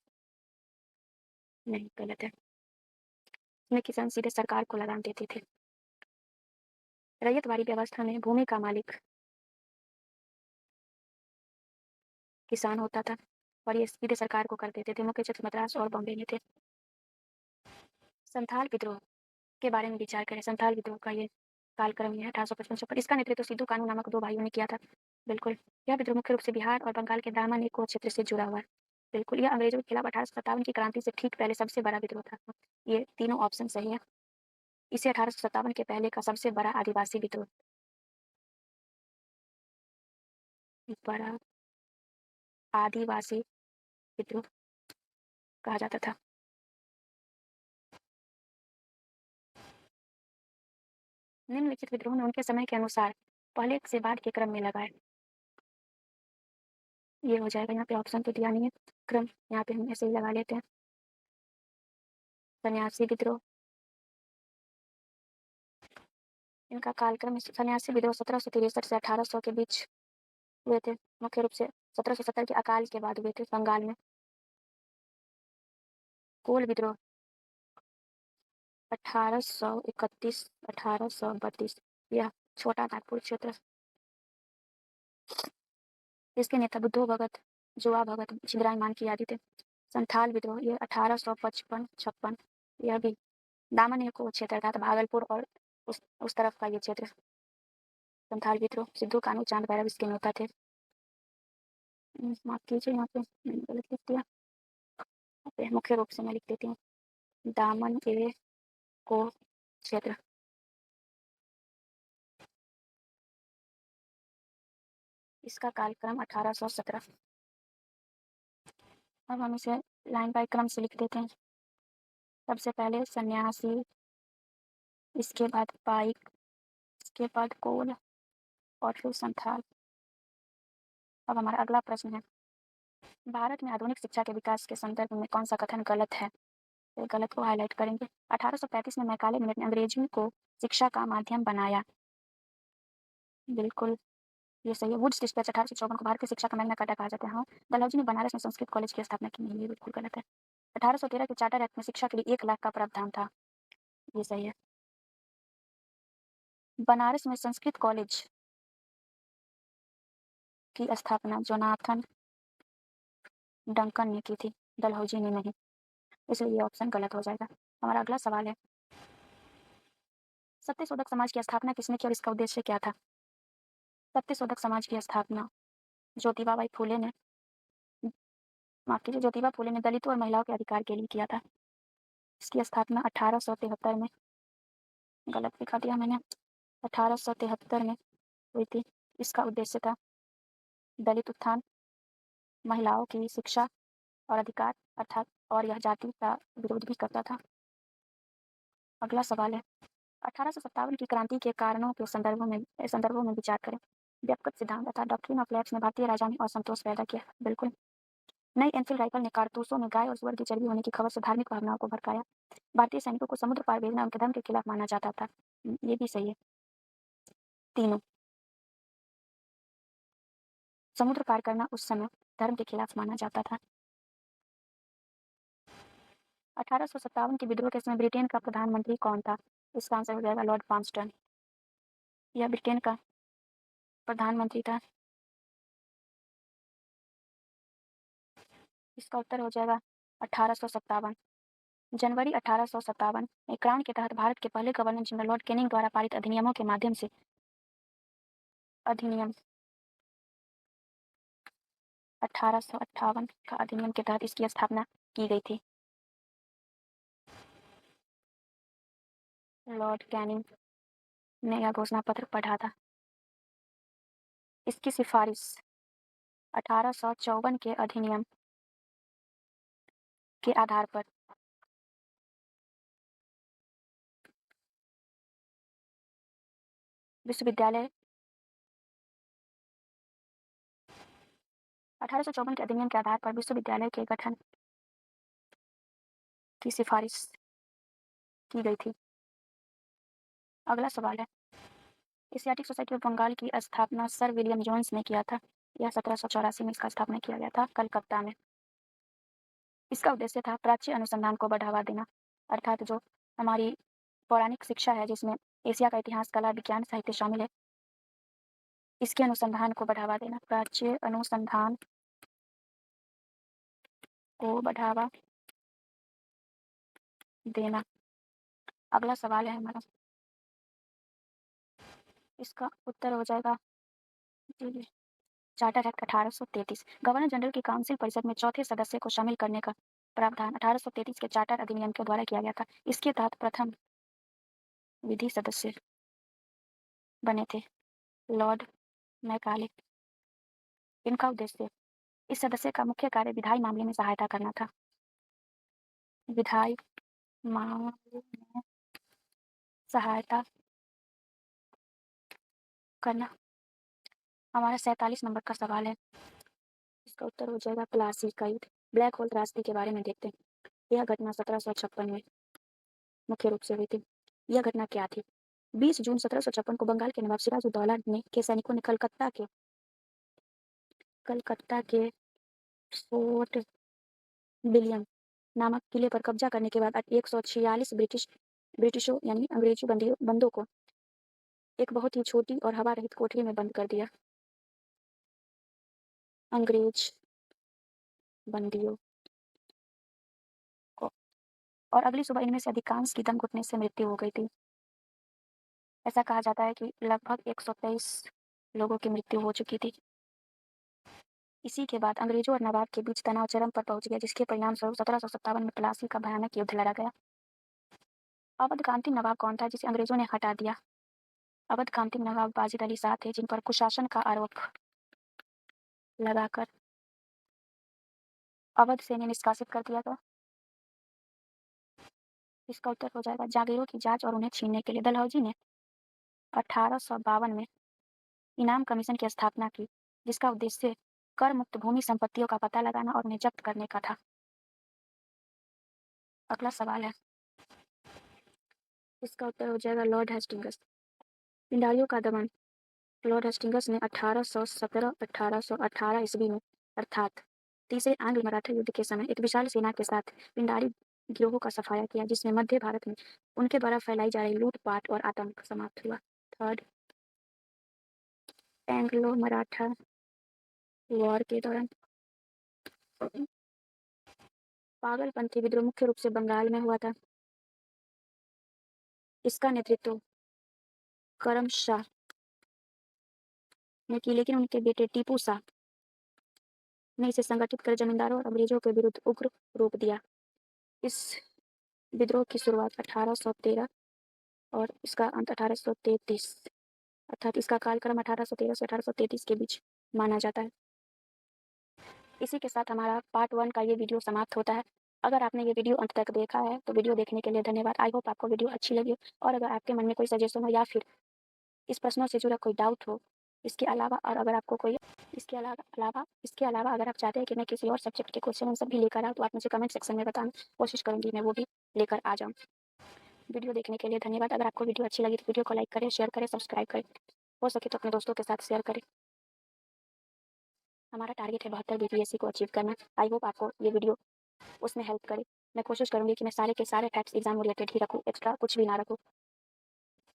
नहीं, गलत है। इसमें किसान सीधे सरकार को लगान देते थे। रैयतवाड़ी व्यवस्था में भूमि का मालिक किसान होता था और ये सीधे सरकार को कर देते थे। मुख्य क्षेत्र मद्रास और बॉम्बे में थे। संथाल विद्रोह के बारे में विचार करें। संथाल विद्रोह का ये कालक्रम है 1855। इसका नेतृत्व सिद्धू कानू नामक दो भाइयों ने किया था। बिल्कुल। यह विद्रोह मुख्य रूप से बिहार और बंगाल के दामन इको क्षेत्र से जुड़ा हुआ है। बिल्कुल। यह अंग्रेजों के खिलाफ 1857 की क्रांति से ठीक पहले सबसे बड़ा विद्रोह था। ये तीनों ऑप्शन सही है। इसे 1857 के पहले का सबसे बड़ा आदिवासी विद्रोह, बड़ा आदिवासी विद्रोह कहा जाता था। निम्नलिखित विद्रोह में उनके समय के अनुसार पहले से बाद के क्रम में लगाए। ये हो जाएगा। यहाँ पे ऑप्शन तो दिया नहीं है, क्रम यहाँ पे हम ऐसे ही लगा लेते हैं। सन्यासी विद्रोह, इनका कालक्रम सन्यासी विद्रोह 1763 से 1800 के बीच हुए थे। मुख्य रूप से 1770 के अकाल के बाद हुए थे बंगाल में। कोल विद्रोह 1831 1832, यह छोटा नागपुर क्षेत्र। इसके नेता बुद्धो भगत, जुआ भगत, छिंदराय मान की आदि थे। संथाल विद्रोह ये 1855-56, यह भी दामन एक वो क्षेत्र था, तो भागलपुर और उस तरफ का ये क्षेत्र। संथाल विद्रोह सिद्धू कानू चांद भैरव इसके नेता थे। माफ कीजिए, यहाँ पे मैंने गलत लिख दिया। यहाँ पे मुख्य रूप से मैं लिख देती हूँ दामन ए को क्षेत्र। इसका कालक्रम 1817। अब हम इसे लाइन बाय क्रम से लिख देते हैं। सबसे पहले सन्यासी, इसके बाद पाइक, इसके बाद कोल और फिर संथाल। अब हमारा अगला प्रश्न है, भारत में आधुनिक शिक्षा के विकास के संदर्भ में कौन सा कथन गलत है? तो गलत को हाईलाइट करेंगे। 1835 में मैकाले मिलेट ने अंग्रेजी को शिक्षा का माध्यम बनाया, बिल्कुल ये सही है। वुड्स डिस्पैच 1854 को भारतीय शिक्षा का मैग्ना कार्टा कहा जाता है। हाँ, डलहौजी ने बनारस में संस्कृत कॉलेज की स्थापना की नहीं, ये बिल्कुल गलत है। 1813 के चार्टर एक्ट में शिक्षा के लिए 1 लाख का प्रावधान था, ये सही है। बनारस में संस्कृत कॉलेज की स्थापना जोनाथन डंकन ने की थी, डलहौजी ने नहीं, इसलिए ये ऑप्शन गलत हो जाएगा। हमारा अगला सवाल है, सत्यशोधक समाज की स्थापना किसने की और इसका उद्देश्य क्या था? सत्यशोधक समाज की स्थापना ज्योतिबा बाई फूले ने, माफ कीजिए, ज्योतिबा फूले ने दलितों और महिलाओं के अधिकार के लिए किया था। इसकी स्थापना 1873 में, गलत लिखा दिया मैंने, 1873 में हुई थी। इसका उद्देश्य था दलित उत्थान, महिलाओं की शिक्षा और अधिकार अर्थात, और यह जाति का विरोध भी करता था। अगला सवाल है, 1857 की क्रांति के कारणों के संदर्भों में विचार करें। व्यक्तिगत सिद्धांत अर्थात डॉक्ट्रिन ऑफ लैप्स ने भारतीय राजाओं में असंतोष पैदा किया, बिल्कुल। नई एनफील्ड राइफल ने कारतूसों में गाय और सुअर की चर्बी होने की खबर से धार्मिक भावनाओं को भड़काया। भारतीय सैनिकों को समुद्र पार भेजना उनके धर्म के खिलाफ माना जाता था, ये भी सही है। तीनों, समुद्र पार करना उस समय धर्म के खिलाफ माना जाता था। 1857 के विद्रोह के समय ब्रिटेन का प्रधानमंत्री कौन था? इसका आंसर हो जाएगा लॉर्ड पामस्टन, यह ब्रिटेन का प्रधानमंत्री था। इसका उत्तर हो जाएगा 1857। जनवरी 1857 में क्राउन के तहत भारत के पहले गवर्नर जनरल लॉर्ड कैनिंग द्वारा पारित अधिनियमों के माध्यम से अधिनियम 1858 का अधिनियम के तहत इसकी स्थापना की गई थी। लॉर्ड कैनिंग ने यह घोषणा पत्र पढ़ा था। इसकी सिफारिश 1854 के अधिनियम के आधार पर विश्वविद्यालय 1854 के अधिनियम के आधार पर विश्वविद्यालय के गठन की सिफारिश की गई थी। अगला सवाल है, एशियाटिक सोसाइटी ऑफ बंगाल की स्थापना सर विलियम जोन्स ने किया था। यह 1784 में इसका स्थापना किया गया था कलकत्ता में। इसका उद्देश्य था प्राच्य अनुसंधान को बढ़ावा देना, अर्थात जो हमारी पौराणिक शिक्षा है जिसमें एशिया का इतिहास, कला, विज्ञान, साहित्य शामिल है, इसके अनुसंधान को बढ़ावा देना, प्राच्य अनुसंधान को बढ़ावा देना। अगला सवाल है हमारा, इसका उत्तर हो जाएगा चार्टर एक्ट 1833। गवर्नर जनरल की काउंसिल परिषद में चौथे सदस्य को शामिल करने का प्रावधान 1833 के चार्टर अधिनियम के द्वारा किया गया था। इसके तहत प्रथम विधि सदस्य बने थे लॉर्ड मैकाले। इनका उद्देश्य, इस सदस्य का मुख्य कार्य विधायी मामले में सहायता करना था, विधायी मामले में सहायता करना। हमारा 47 नंबर का सवाल है, इसका उत्तर हो जाएगा प्लासी का युद्ध। ब्लैक होल त्रासदी के बारे में देखते हैं। यह घटना 1756 में मुख्य रूप से हुई थी। यह घटना क्या थी? 20 जून 1756 को बंगाल के नवाब सिराजुद्दौला ने के सैनिकों ने कलकत्ता के फोर्ट विलियम नामक किले पर कब्जा करने के बाद 146 ब्रिटिशों यानी अंग्रेजी बंदों को एक बहुत ही छोटी और हवा रहित कोठरी में बंद कर दिया। अंग्रेज बंदियों को, और अगली सुबह इनमें से अधिकांश की दम घुटने से मृत्यु हो गई थी। ऐसा कहा जाता है कि लगभग 123 लोगों की मृत्यु हो चुकी थी। इसी के बाद अंग्रेजों और नवाब के बीच तनाव चरम पर पहुंच गया, जिसके परिणामस्वरूप 1757 में प्लासी का भयानक युद्ध लड़ा गया। अवध का अंतिम नवाब कौन था जिसे अंग्रेजों ने हटा दिया? अवध का अंतिम नवाब बाजिद अली शाह थे, जिन पर कुशासन का आरोप लगाकर अवध से इन्हें निष्कासित कर दिया गया। इसका उत्तर हो जाएगा जागीरों की जांच और उन्हें छीनने के लिए डलहौजी ने 1852 में इनाम कमीशन की स्थापना की, जिसका उद्देश्य कर मुक्त भूमि संपत्तियों का पता लगाना और उन्हें जब्त करने का था। अगला सवाल है, इसका उत्तर हो जाएगा लॉर्ड हेस्टिंग्स। पिंडारियों का दमन। लॉर्ड हेस्टिंग्स ने 1817-1818 ईस्वी में अर्थात तीसरे आंग्ल मराठा युद्ध के समय एक विशाल सेना के साथ पिंडारी गिरोहों का सफाया किया, जिसमें मध्य भारत में उनके द्वारा फैलाई जा रही लूटपाट और आतंक समाप्त हुआ। थर्ड एंग्लो मराठा वॉर के दौरान पागलपंथी विद्रोह मुख्य रूप से बंगाल में हुआ था। इसका नेतृत्व करम शाह ने की, लेकिन उनके बेटे टीपू शाह ने इसे संगठित कर जमींदारों और अंग्रेजों के विरुद्ध उग्र रूप दिया। इस विद्रोह की शुरुआत 1813 और इसका अंत 1833, अर्थात इसका कालक्रम 1813 से 1833 के बीच माना जाता है। इसी के साथ हमारा पार्ट 1 का ये वीडियो समाप्त होता है। अगर आपने ये वीडियो अंत तक देखा है तो वीडियो देखने के लिए धन्यवाद। आई होप आपको वीडियो अच्छी लगी हो, और अगर आपके मन में कोई सजेशन हो या फिर इस प्रश्नों से जुड़ा कोई डाउट हो, इसके अलावा और अगर आपको कोई इसके अलावा अगर आप चाहते हैं कि मैं किसी और सब्जेक्ट के क्वेश्चन आंसर भी लेकर आऊँ, तो आप मुझे कमेंट सेक्शन में बताना, कोशिश करूँगी मैं वो भी लेकर आ जाऊँ। वीडियो देखने के लिए धन्यवाद। अगर आपको वीडियो अच्छी लगी तो वीडियो को लाइक करें, शेयर करें, सब्सक्राइब करें, हो सके तो अपने दोस्तों के साथ शेयर करें। हमारा टारगेट है 72 बीपीएससी को अचीव करना। आई होप आपको ये वीडियो उसमें हेल्प करे। मैं कोशिश करूँगी कि मैं सारे के सारे फैक्ट्स एग्जाम रिलेटेड ही रखूँ, एक्स्ट्रा कुछ भी ना रखूँ।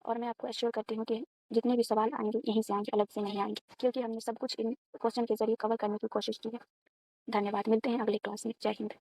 और मैं आपको एश्योर करती हूँ कि जितने भी सवाल आएंगे यहीं से आएंगे, अलग से नहीं आएंगे, क्योंकि हमने सब कुछ इन क्वेश्चन के जरिए कवर करने की कोशिश की है। धन्यवाद। मिलते हैं अगले क्लास में। जय हिंद।